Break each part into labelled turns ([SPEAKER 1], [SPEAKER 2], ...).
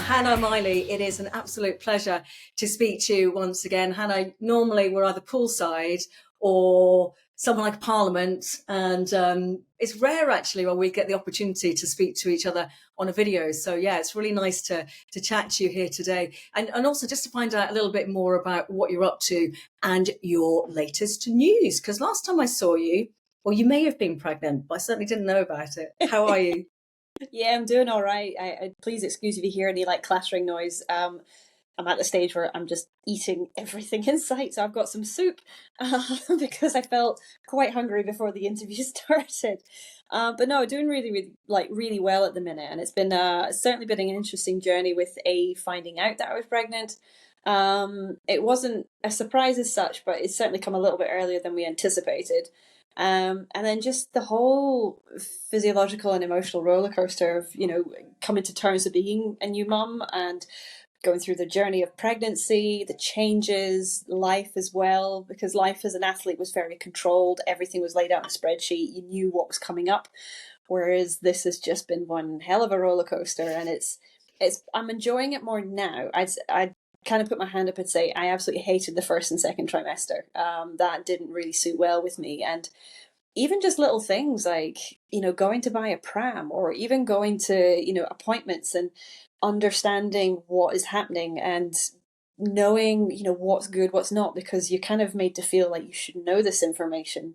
[SPEAKER 1] Hannah Miley, it is an absolute pleasure to speak to you once again. Hannah, normally we're either poolside or somewhere like Parliament, and it's rare actually when we get the opportunity to speak to each other on a video. So yeah, it's really nice to chat to you here today, and also just to find out a little bit more about what you're up to and your latest news. Because last time I saw you, well, you may have been pregnant, but I certainly didn't know about it. How are you?
[SPEAKER 2] Yeah, I'm doing all right. I please excuse if you hear any like clattering noise. I'm at the stage where I'm just eating everything in sight. So I've got some soup because I felt quite hungry before the interview started. But no, doing really well at the minute, and it's been certainly been an interesting journey with finding out that I was pregnant. It wasn't a surprise as such, but it's certainly come a little bit earlier than we anticipated. And then just the whole physiological and emotional roller coaster of, coming to terms with being a new mum and going through the journey of pregnancy, the changes, life as well, because life as an athlete was very controlled. Everything was laid out on a spreadsheet. You knew what was coming up. Whereas this has just been one hell of a roller coaster, and I'm enjoying it more now. I'd kind of put my hand up and say I absolutely hated the first and second trimester. That didn't really suit well with me. And even just little things like, going to buy a pram, or even going to, appointments and understanding what is happening and knowing, what's good, what's not, because you're kind of made to feel like you should know this information,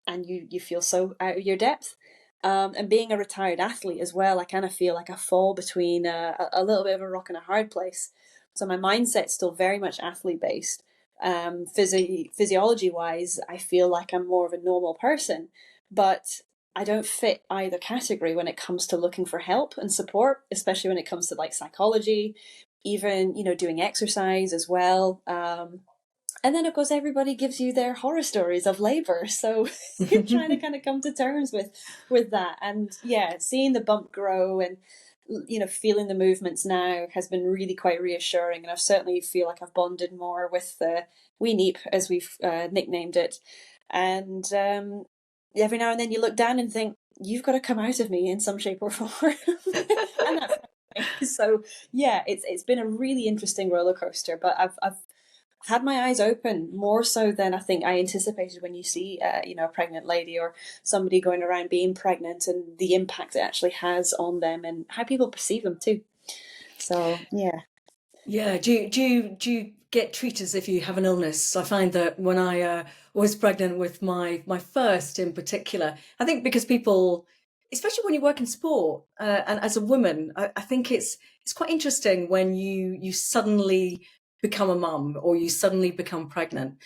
[SPEAKER 2] and you feel so out of your depth. And being a retired athlete as well, I kind of feel like I fall between a little bit of a rock and a hard place. So my mindset's still very much athlete based. Physiology wise, I feel like I'm more of a normal person, but I don't fit either category when it comes to looking for help and support, especially when it comes to like psychology, even, doing exercise as well. And then, of course, everybody gives you their horror stories of labor. So you're trying to kind of come to terms with that. And yeah, seeing the bump grow and, feeling the movements now has been really quite reassuring. And I certainly feel like I've bonded more with wee Neep, as we've nicknamed it. And every now and then you look down and think, you've got to come out of me in some shape or form. And that's so yeah, it's been a really interesting roller coaster, but I've had my eyes open more so than I think I anticipated when you see, a pregnant lady or somebody going around being pregnant, and the impact it actually has on them and how people perceive them too. So, yeah.
[SPEAKER 1] Yeah, do you get treated as if you have an illness? I find that when I was pregnant with my first in particular, I think because people, especially when you work in sport and as a woman, I think it's quite interesting when you suddenly become a mum or you suddenly become pregnant.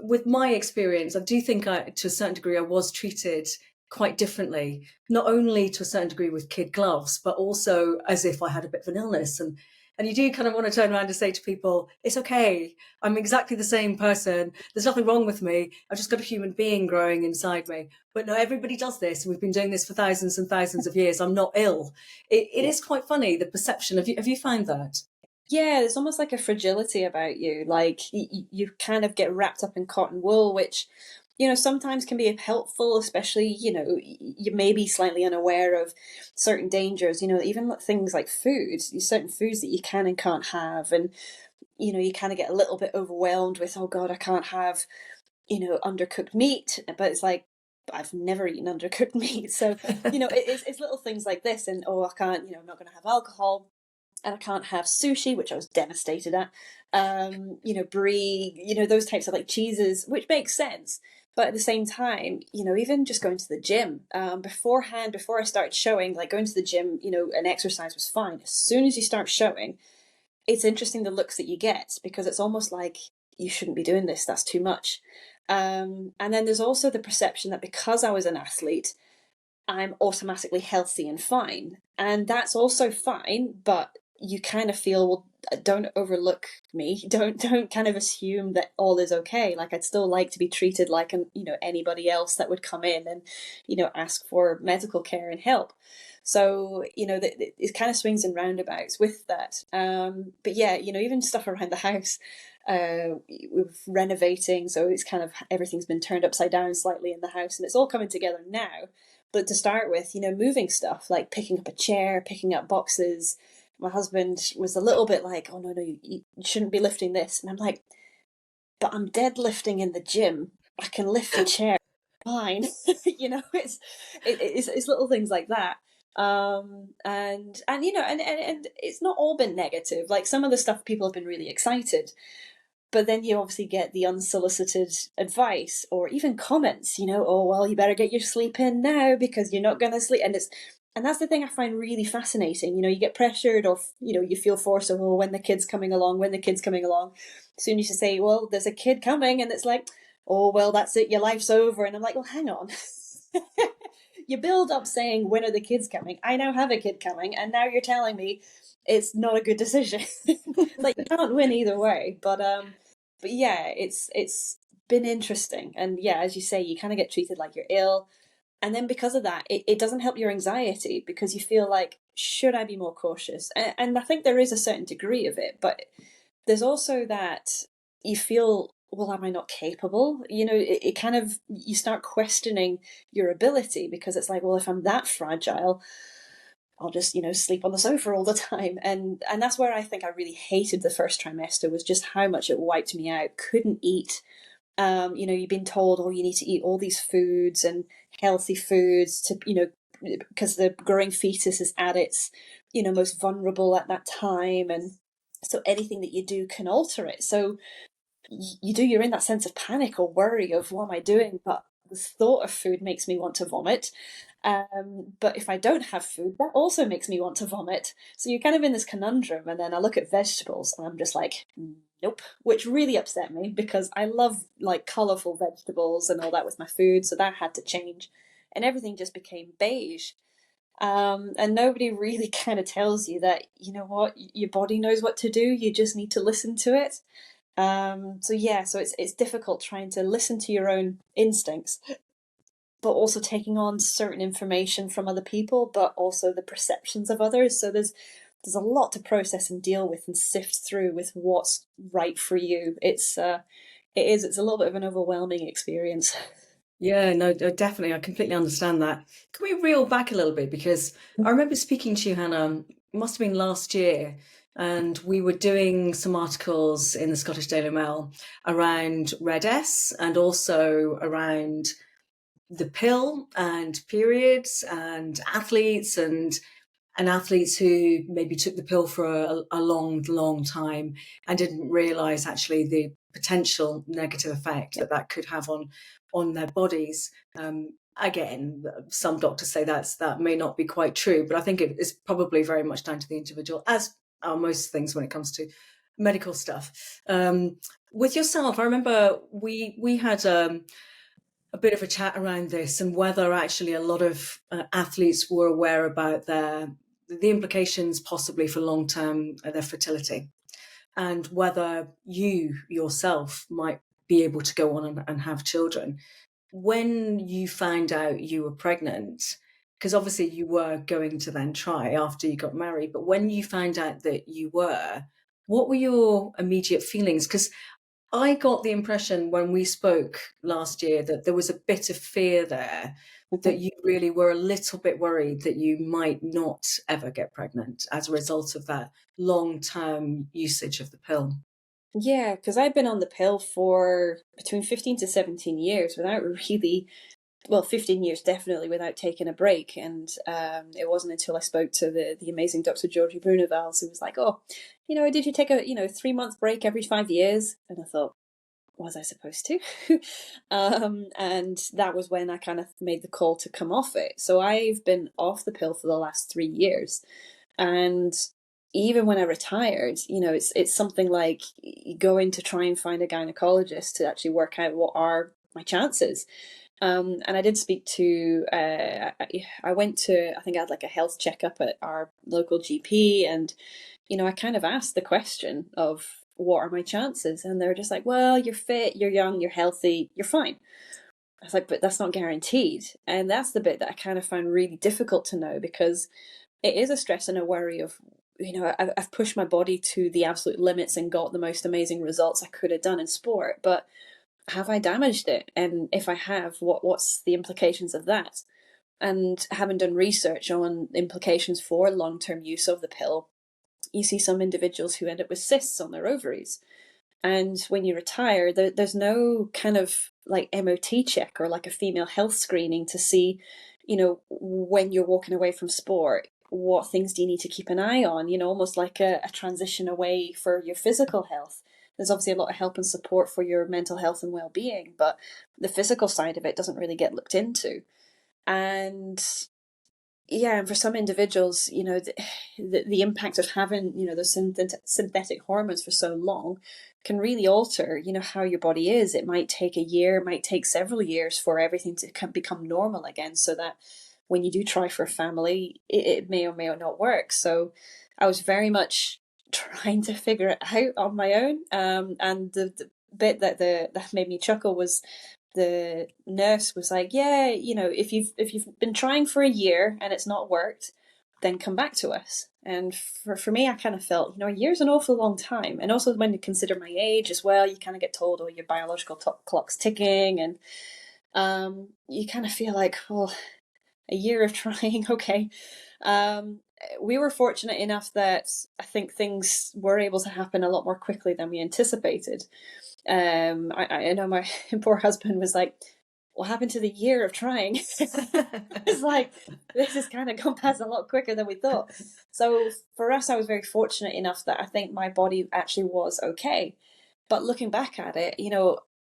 [SPEAKER 1] With my experience, I do think to a certain degree, I was treated quite differently, not only to a certain degree with kid gloves, but also as if I had a bit of an illness. And you do kind of want to turn around and say to people, it's okay. I'm exactly the same person. There's nothing wrong with me. I've just got a human being growing inside me. But no, everybody does this. We've been doing this for thousands and thousands of years. I'm not ill. It is quite funny, the perception. Have you found that?
[SPEAKER 2] Yeah, there's almost like a fragility about you. Like you kind of get wrapped up in cotton wool, which, sometimes can be helpful, especially, you may be slightly unaware of certain dangers, even things like food, certain foods that you can and can't have. And, you kind of get a little bit overwhelmed with, oh God, I can't have, undercooked meat. But it's like, I've never eaten undercooked meat. So, it's little things like this. And, oh, I can't, I'm not going to have alcohol. And I can't have sushi, which I was devastated at. Brie, those types of like cheeses, which makes sense. But at the same time, even just going to the gym, beforehand, before I started showing, like going to the gym, and exercise was fine. As soon as you start showing, it's interesting the looks that you get, because it's almost like you shouldn't be doing this. That's too much. And then there's also the perception that because I was an athlete, I'm automatically healthy and fine. And that's also fine, but you kind of feel, well, don't overlook me. Don't kind of assume that all is okay. Like, I'd still like to be treated like anybody else that would come in and ask for medical care and help. So it kind of swings and roundabouts with that. But yeah, even stuff around the house. We're renovating, so it's kind of everything's been turned upside down slightly in the house, and it's all coming together now. But to start with, moving stuff like picking up a chair, picking up boxes, my husband was a little bit like, oh no, no, you shouldn't be lifting this. And I'm like, but I'm deadlifting in the gym. I can lift a chair fine. It's little things like that. And it's not all been negative. Like some of the stuff people have been really excited, but then you obviously get the unsolicited advice or even comments, oh well, you better get your sleep in now because you're not going to sleep. And that's the thing I find really fascinating. You get pressured, or you feel forced of, oh, when the kid's coming along, soon you should say, well, there's a kid coming, and it's like, oh well, that's it, your life's over. And I'm like, well, hang on. You build up saying, when are the kids coming? I now have a kid coming, and now you're telling me it's not a good decision. Like, you can't win either way. But yeah, it's been interesting. And yeah, as you say, you kind of get treated like you're ill. And then because of that, it doesn't help your anxiety, because you feel like, should I be more cautious? And I think there is a certain degree of it, but there's also that you feel, well, am I not capable? It kind of, you start questioning your ability, because it's like, well, if I'm that fragile, I'll just, sleep on the sofa all the time. And that's where I think I really hated the first trimester, was just how much it wiped me out. Couldn't eat. You've been told, oh, you need to eat all these foods and healthy foods to, because the growing fetus is at its, most vulnerable at that time. And so anything that you do can alter it. So you're in that sense of panic or worry of, what am I doing? But the thought of food makes me want to vomit. But if I don't have food, that also makes me want to vomit. So you're kind of in this conundrum. And then I look at vegetables and I'm just like, nope, which really upset me, because I love like colourful vegetables and all that with my food. So that had to change. And everything just became beige. And nobody really kind of tells you that, you know what, your body knows what to do. You just need to listen to it. So it's difficult trying to listen to your own instincts, but also taking on certain information from other people, but also the perceptions of others. So there's a lot to process and deal with and sift through with what's right for you. It's a little bit of an overwhelming experience.
[SPEAKER 1] Yeah, no, definitely. I completely understand that. Can we reel back a little bit? Because I remember speaking to you, Hannah, it must have been last year, and we were doing some articles in the Scottish Daily Mail around Red S and also around the pill and periods and athletes and athletes who maybe took the pill for a long, long time and didn't realize actually the potential negative effect that could have on their bodies. Again, some doctors say that may not be quite true, but I think it is probably very much down to the individual, as are most things when it comes to medical stuff. With yourself, I remember we had a bit of a chat around this and whether actually a lot of athletes were aware about the implications possibly for long term their fertility, and whether you yourself might be able to go on and have children. When you found out you were pregnant, because obviously you were going to then try after you got married, but when you found out that you were, what were your immediate feelings? Because I got the impression when we spoke last year that there was a bit of fear there, that you really were a little bit worried that you might not ever get pregnant as a result of that long-term usage of the pill.
[SPEAKER 2] Yeah, because I've been on the pill for between 15 to 17 years without really, well, 15 years definitely without taking a break. And it wasn't until I spoke to the amazing Dr. Georgie Brunevals, who was like, oh, did you take a 3-month break every 5 years? And I thought, was I supposed to? And that was when I kind of made the call to come off it. So I've been off the pill for the last 3 years. And even when I retired, it's something like going to try and find a gynecologist to actually work out what are my chances. And I did speak to, I went to, I think I had like a health checkup at our local GP, and, I kind of asked the question of, what are my chances? And they're just like, well, you're fit, you're young, you're healthy, you're fine. I was like, but that's not guaranteed. And that's the bit that I kind of found really difficult to know, because it is a stress and a worry of, I've pushed my body to the absolute limits and got the most amazing results I could have done in sport, but have I damaged it? And if I have, what's the implications of that? And having done research on implications for long-term use of the pill, you see some individuals who end up with cysts on their ovaries. And when you retire, there's no kind of like MOT check or like a female health screening to see, when you're walking away from sport, what things do you need to keep an eye on, almost like a transition away for your physical health. There's obviously a lot of help and support for your mental health and well-being, but the physical side of it doesn't really get looked into. And yeah, and for some individuals, the impact of having, those synthetic hormones for so long can really alter, how your body is. It might take a year, it might take several years for everything to become normal again, so that when you do try for a family, it may or may not work. So I was very much trying to figure it out on my own. And the bit that made me chuckle was the nurse was like, yeah, if you've been trying for a year and it's not worked, then come back to us. And for me, I kind of felt, a year's an awful long time. And also when you consider my age as well, you kind of get told, oh, your biological clock's ticking. And you kind of feel like, oh, a year of trying, okay. We were fortunate enough that I think things were able to happen a lot more quickly than we anticipated. I know my poor husband was like, what happened to the year of trying? It's like, this has kind of gone past a lot quicker than we thought. So for us, I was very fortunate enough that I think my body actually was okay. But looking back at it,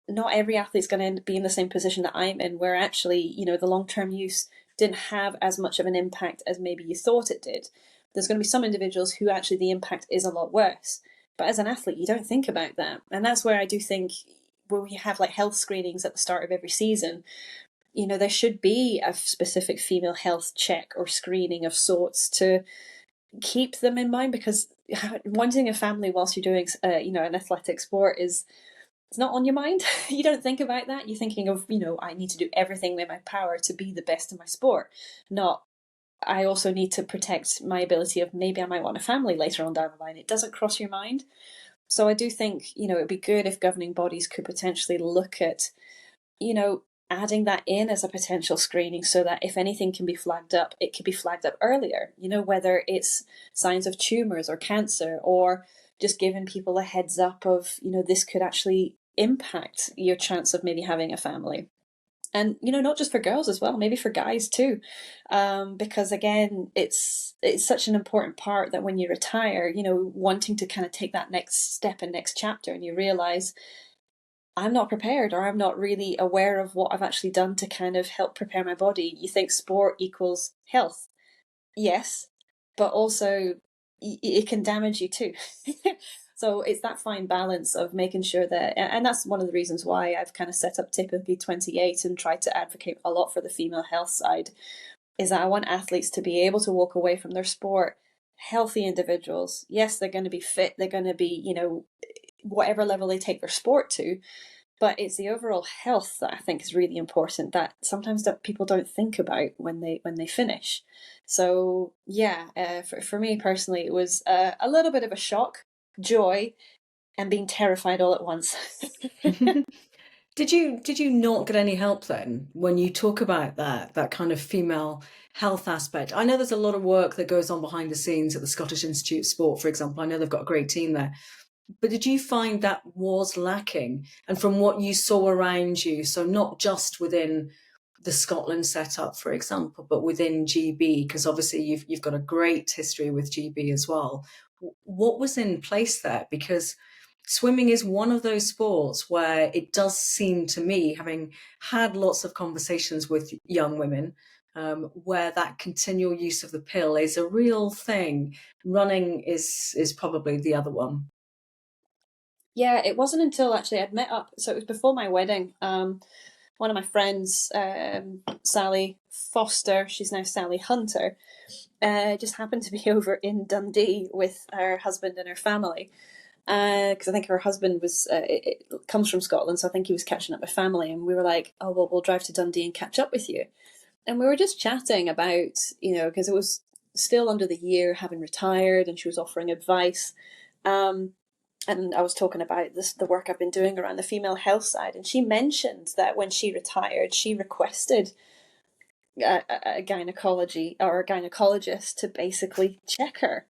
[SPEAKER 2] not every athlete's going to be in the same position that I'm in, where actually, the long-term use didn't have as much of an impact as maybe you thought it did. There's going to be some individuals who actually the impact is a lot worse. But as an athlete, you don't think about that. And that's where I do think where we have like health screenings at the start of every season, there should be a specific female health check or screening of sorts to keep them in mind, because wanting a family whilst you're doing, an athletic sport it's not on your mind. You don't think about that. You're thinking of, I need to do everything in my power to be the best in my sport. Not, I also need to protect my ability of maybe I might want a family later on down the line. It doesn't cross your mind. So I do think, it'd be good if governing bodies could potentially look at, adding that in as a potential screening, so that if anything can be flagged up, it could be flagged up earlier, whether it's signs of tumors or cancer, or just giving people a heads up of, this could actually impact your chance of maybe having a family. And, not just for girls as well, maybe for guys too. Because again, it's such an important part that when you retire, wanting to kind of take that next step and next chapter, and you realize I'm not prepared, or I'm not really aware of what I've actually done to kind of help prepare my body. You think sport equals health. Yes, but also it can damage you too. So it's that fine balance of making sure that, and that's one of the reasons why I've kind of set up Typically 28 and tried to advocate a lot for the female health side, is that I want athletes to be able to walk away from their sport healthy individuals. Yes, they're going to be fit, they're going to be, whatever level they take their sport to, but it's the overall health that I think is really important, that sometimes that people don't think about when they finish. So yeah, for me personally, it was a little bit of a shock, joy, and being terrified all at once.
[SPEAKER 1] Did you not get any help then when you talk about that kind of female health aspect? I know there's a lot of work that goes on behind the scenes at the Scottish Institute of Sport, for example. I know they've got a great team there. But did you find that was lacking? And from what you saw around you, so not just within the Scotland setup, for example, but within GB, because obviously you've got a great history with GB as well. What was in place there? Because swimming is one of those sports where it does seem to me, having had lots of conversations with young women, where that continual use of the pill is a real thing. Running is probably the other one.
[SPEAKER 2] Yeah, it wasn't until actually I'd met up, so it was before my wedding. One of my friends, Sally Foster, she's now Sally Hunter, just happened to be over in Dundee with her husband and her family. Because I think her husband it comes from Scotland, so I think he was catching up with family, and we were like, oh, well, we'll drive to Dundee and catch up with you. And we were just chatting about, because it was still under the year, having retired, and she was offering advice. And I was talking about the work I've been doing around the female health side, and she mentioned that when she retired, she requested a gynecology or a gynecologist to basically check her.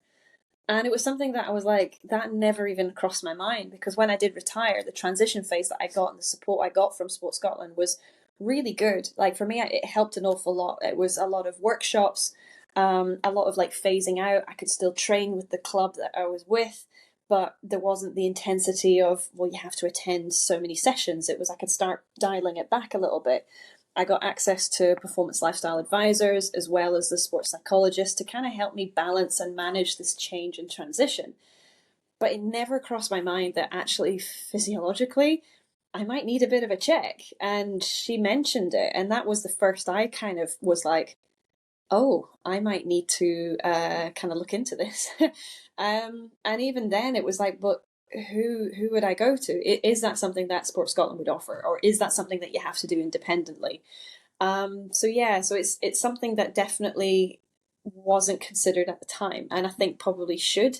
[SPEAKER 2] And it was something that I was like, that never even crossed my mind, because when I did retire, the transition phase that I got and the support I got from Sport Scotland was really good. Like for me, it helped an awful lot. It was a lot of workshops, a lot of like phasing out. I could still train with the club that I was with, but there wasn't the intensity of, well, you have to attend so many sessions. It was, I could start dialing it back a little bit. I got access to performance lifestyle advisors as well as the sports psychologist to kind of help me balance and manage this change and transition. But it never crossed my mind that actually physiologically, I might need a bit of a check. And she mentioned it. And that was the first I kind of was like, oh, I might need to kind of look into this. And even then, it was like, but who would I go to? Is that something that Sport Scotland would offer, or is that something that you have to do independently? So yeah, so it's something that definitely wasn't considered at the time, and I think probably should.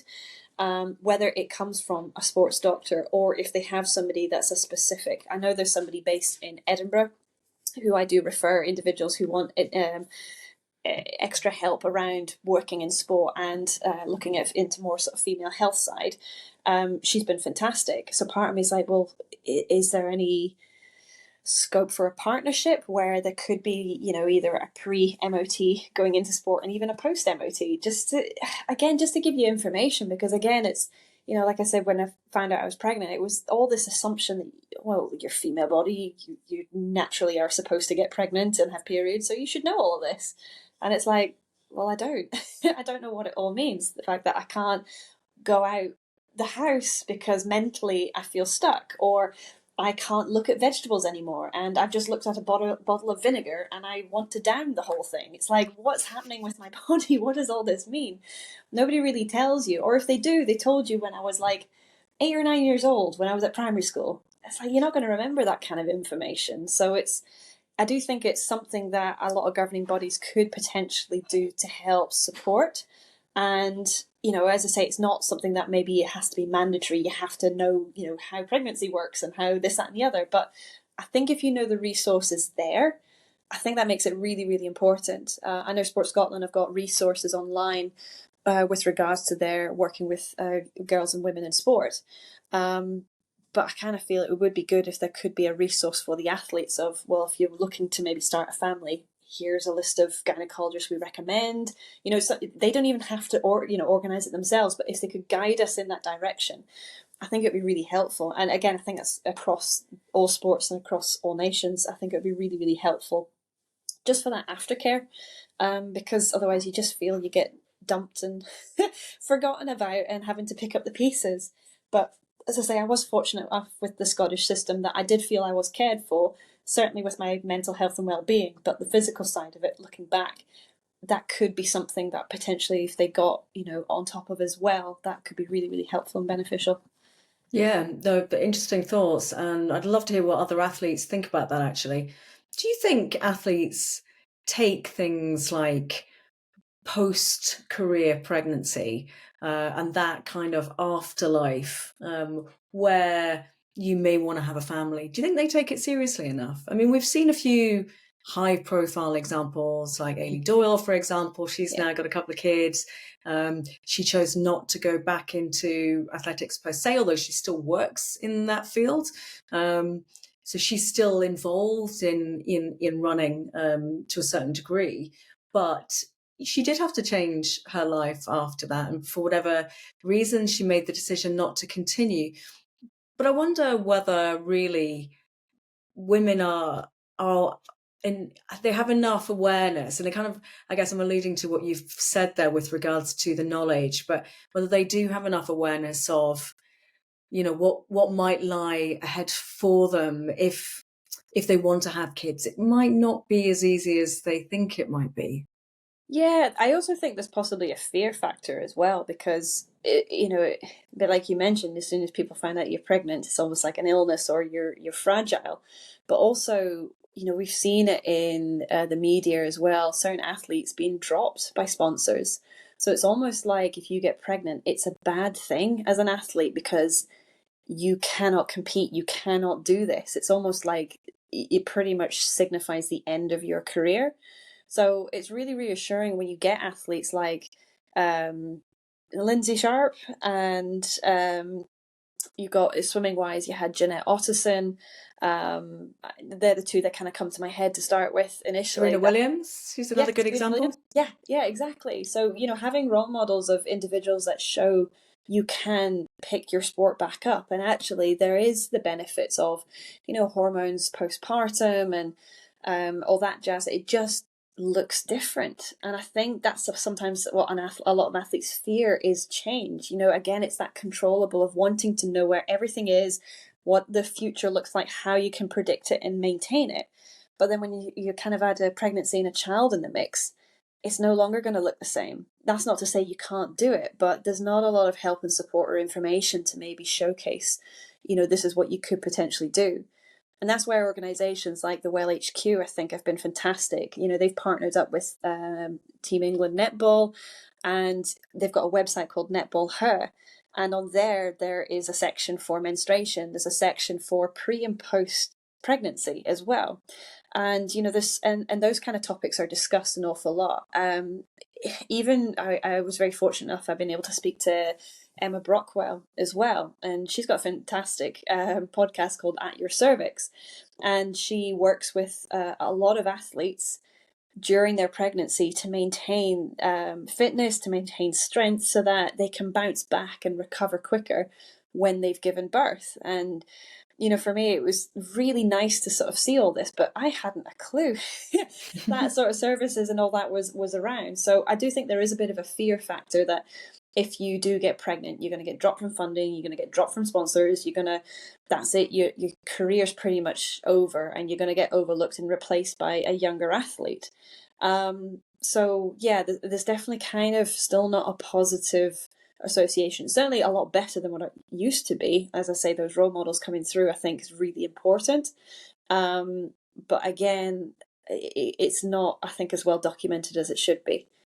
[SPEAKER 2] Whether it comes from a sports doctor or if they have somebody that's a specific. I know there's somebody based in Edinburgh who I do refer individuals who want extra help around working in sport and looking at into more sort of female health side. She's been fantastic. So part of me is like, well, is there any scope for a partnership where there could be, you know, either a pre-MOT going into sport and even a post-MOT, just to, again, just to give you information, because again, it's, you know, like I said, when I found out I was pregnant, it was all this assumption that, well, your female body, you naturally are supposed to get pregnant and have periods, so you should know all of this. And it's like, well, I don't. I don't know what it all means. The fact that I can't go out the house because mentally I feel stuck, or I can't look at vegetables anymore and I've just looked at a bottle of vinegar and I want to down the whole thing. It's like, what's happening with my body? What does all this mean? Nobody really tells you. Or if they do, they told you when I was like 8 or 9 years old, when I was at primary school. It's like, you're not going to remember that kind of information. So I do think it's something that a lot of governing bodies could potentially do to help support. And, you know, as I say, it's not something that maybe it has to be mandatory. You have to know, you know, how pregnancy works and how this, that, and the other. But I think if you know the resources there, I think that makes it really, really important. I know Sport Scotland have got resources online with regards to their working with girls and women in sport. But I kind of feel it would be good if there could be a resource for the athletes of, well, if you're looking to maybe start a family, here's a list of gynecologists we recommend. You know, so they don't even have to organize it themselves, but if they could guide us in that direction, I think it'd be really helpful. And again, I think that's across all sports and across all nations. I think it'd be really, really helpful just for that aftercare, because otherwise you just feel you get dumped and forgotten about and having to pick up the pieces. But as I say, I was fortunate enough with the Scottish system that I did feel I was cared for, certainly with my mental health and well-being, but the physical side of it, looking back, that could be something that potentially if they got, you know, on top of as well, that could be really, really helpful and beneficial.
[SPEAKER 1] Yeah, the interesting thoughts, and I'd love to hear what other athletes think about that actually. Do you think athletes take things like post-career pregnancy and that kind of afterlife where you may want to have a family? Do you think they take it seriously enough? I mean, we've seen a few high-profile examples, like Ailey Doyle, for example. She's now got a couple of kids. She chose not to go back into athletics per se, although she still works in that field. So she's still involved in running to a certain degree, but she did have to change her life after that, and for whatever reason, she made the decision not to continue. But I wonder whether really women are and they have enough awareness, and they kind of, I guess I'm alluding to what you've said there with regards to the knowledge, but whether they do have enough awareness of, you know, what might lie ahead for them if they want to have kids. It might not be as easy as they think it might be.
[SPEAKER 2] Yeah, I also think there's possibly a fear factor as well, because but like you mentioned, as soon as people find out you're pregnant, it's almost like an illness or you're fragile. But also, you know, we've seen it in the media as well. Certain athletes being dropped by sponsors, so it's almost like if you get pregnant, it's a bad thing as an athlete because you cannot compete, you cannot do this. It's almost like it pretty much signifies the end of your career. So it's really reassuring when you get athletes like Lindsay Sharp, and you got swimming wise, you had Jeanette Otteson. They're the two that kind of come to my head to start with initially.
[SPEAKER 1] Serena Williams, who's
[SPEAKER 2] Yeah,
[SPEAKER 1] another good
[SPEAKER 2] Serena Williams.
[SPEAKER 1] example.
[SPEAKER 2] Yeah, exactly. So, having role models of individuals that show you can pick your sport back up, and actually there is the benefits of, hormones postpartum and all that jazz. It just looks different, and I think that's sometimes what a lot of athletes fear is change. Again, it's that controllable of wanting to know where everything is, what the future looks like, how you can predict it and maintain it. But then when you kind of add a pregnancy and a child in the mix, it's no longer going to look the same. That's not to say you can't do it, but there's not a lot of help and support or information to maybe showcase, this is what you could potentially do. And that's where organisations like the Well HQ, I think, have been fantastic. They've partnered up with Team England Netball, and they've got a website called Netball Her. And on there is a section for menstruation. There's a section for pre and post pregnancy as well. And this and those kind of topics are discussed an awful lot. Even I was very fortunate enough, I've been able to speak to Emma Brockwell as well, and she's got a fantastic podcast called At Your Cervix, and she works with a lot of athletes during their pregnancy to maintain fitness, to maintain strength, so that they can bounce back and recover quicker when they've given birth. And for me, it was really nice to sort of see all this, but I hadn't a clue that sort of services and all that was around. So I do think there is a bit of a fear factor that if you do get pregnant, you're going to get dropped from funding, you're going to get dropped from sponsors, that's it, your career's pretty much over, and you're going to get overlooked and replaced by a younger athlete. So yeah, there's definitely kind of still not a positive association. Certainly a lot better than what it used to be. As I say, those role models coming through, I think, is really important. But again, it's not, I think, as well documented as it should be.